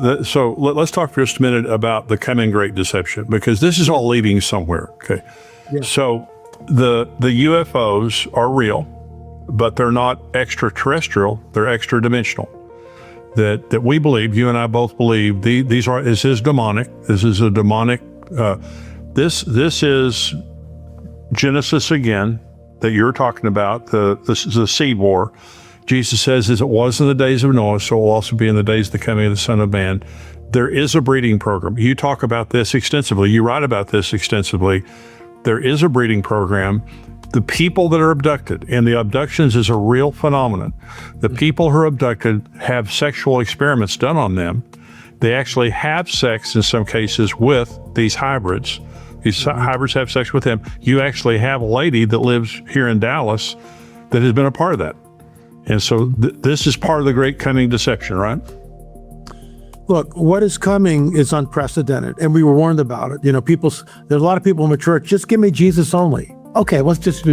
let's talk for just a minute about the coming great deception, because this is all leading somewhere. Okay. Yeah. So the UFOs are real, but they're not extraterrestrial, they're extra dimensional. That we believe, you and I both believe, this is demonic. This is a demonic, this is Genesis again, that you're talking about, the seed war. Jesus says, as it was in the days of Noah, so it will also be in the days of the coming of the Son of Man. There is a breeding program. You talk about this extensively. You write about this extensively. There is a breeding program. The people that are abducted, and the abductions is a real phenomenon. The people who are abducted have sexual experiments done on them. They actually have sex in some cases with these hybrids. These hybrids have sex with them. You actually have a lady that lives here in Dallas that has been a part of that. And so this is part of the great coming deception, right? Look, what is coming is unprecedented, and we were warned about it. You know, there's a lot of people in the church, just give me Jesus only. Okay, let's just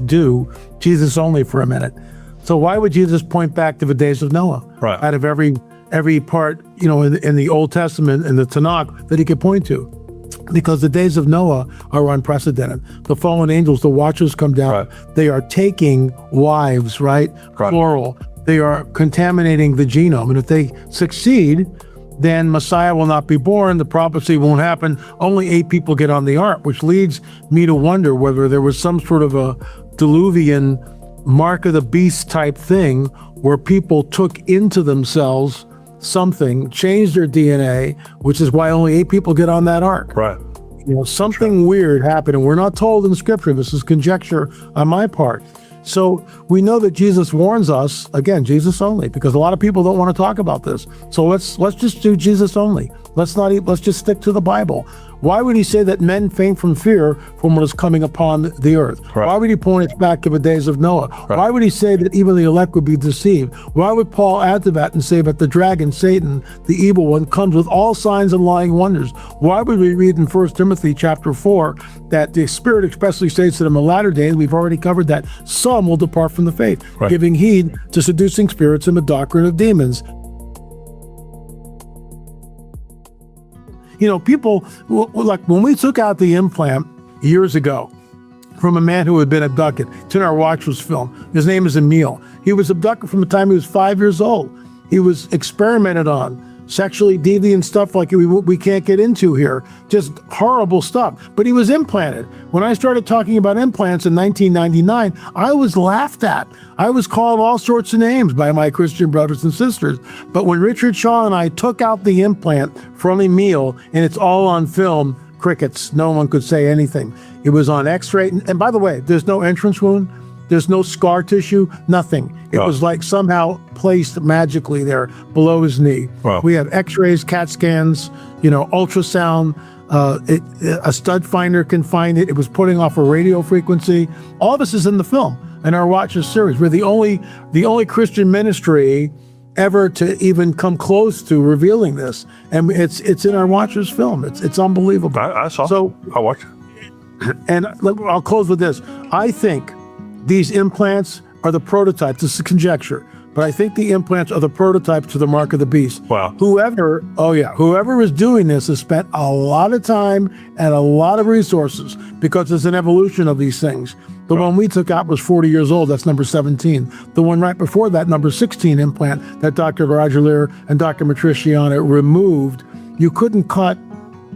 do Jesus only for a minute. So why would Jesus point back to the days of Noah? Right. Out of every part, you know, in the Old Testament and the Tanakh that he could point to. Because the days of Noah are unprecedented. The fallen angels, the watchers come down. Right. They are taking wives, right? Plural. They are contaminating the genome. And if they succeed, then Messiah will not be born. The prophecy won't happen. Only 8 people get on the ark, which leads me to wonder whether there was some sort of a diluvian mark of the beast type thing where people took into themselves something, changed their DNA, which is why only 8 people get on that ark. Right. You know, something weird happened, and we're not told in Scripture. This is conjecture on my part. So we know that Jesus warns us, again, Jesus only, because a lot of people don't want to talk about this. So let's just do Jesus only. Let's just stick to the Bible. Why would he say that men faint from fear from what is coming upon the earth? Right. Why would he point it back to the days of Noah? Right. Why would he say that even the elect would be deceived? Why would Paul add to that and say that the dragon, Satan, the evil one, comes with all signs and lying wonders? Why would we read in 1 Timothy chapter 4 that the Spirit expressly states that in the latter days, we've already covered that, some will depart from the faith, right, giving heed to seducing spirits and the doctrine of demons. You know, people, like when we took out the implant years ago from a man who had been abducted, it's in our Watchers film. His name is Emil. He was abducted from the time he was 5 years old. He was experimented on, sexually deviant stuff like we can't get into here, just horrible stuff. But he was implanted. When I started talking about implants in 1999, I was laughed at. I was called all sorts of names by my Christian brothers and sisters. But when Richard Shaw and I took out the implant from Emil, and it's all on film, crickets, no one could say anything. It was on x-ray. And by the way, there's no entrance wound. There's no scar tissue, nothing. It was like somehow placed magically there below his knee. Wow. We have x-rays, CAT scans, you know, ultrasound. A stud finder can find it. It was putting off a radio frequency. All this is in the film in our Watchers series. We're the only Christian ministry ever to even come close to revealing this. And it's in our Watchers film. It's unbelievable. I saw. So I watched. And I'll close with this. I think these implants are the prototype. This is conjecture, but I think the implants are the prototype to the mark of the beast. Wow. Whoever is doing this has spent a lot of time and a lot of resources, because it's an evolution of these things. The one we took out was 40 years old. That's number 17. The one right before that, number 16 implant that Dr. Roger Lear and Dr. Matriciana removed, you couldn't cut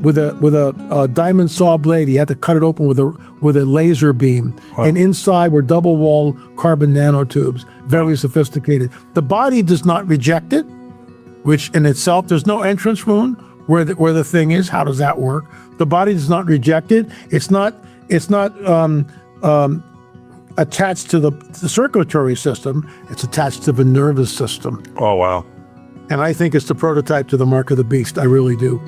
with a diamond saw blade. He had to cut it open with a laser beam. Wow. And inside were double-walled carbon nanotubes, very sophisticated. The body does not reject it, which in itself, there's no entrance wound where the thing is. How does that work? The body does not reject it. It's not attached to the circulatory system. It's attached to the nervous system. Oh, wow. And I think it's the prototype to the mark of the beast. I really do.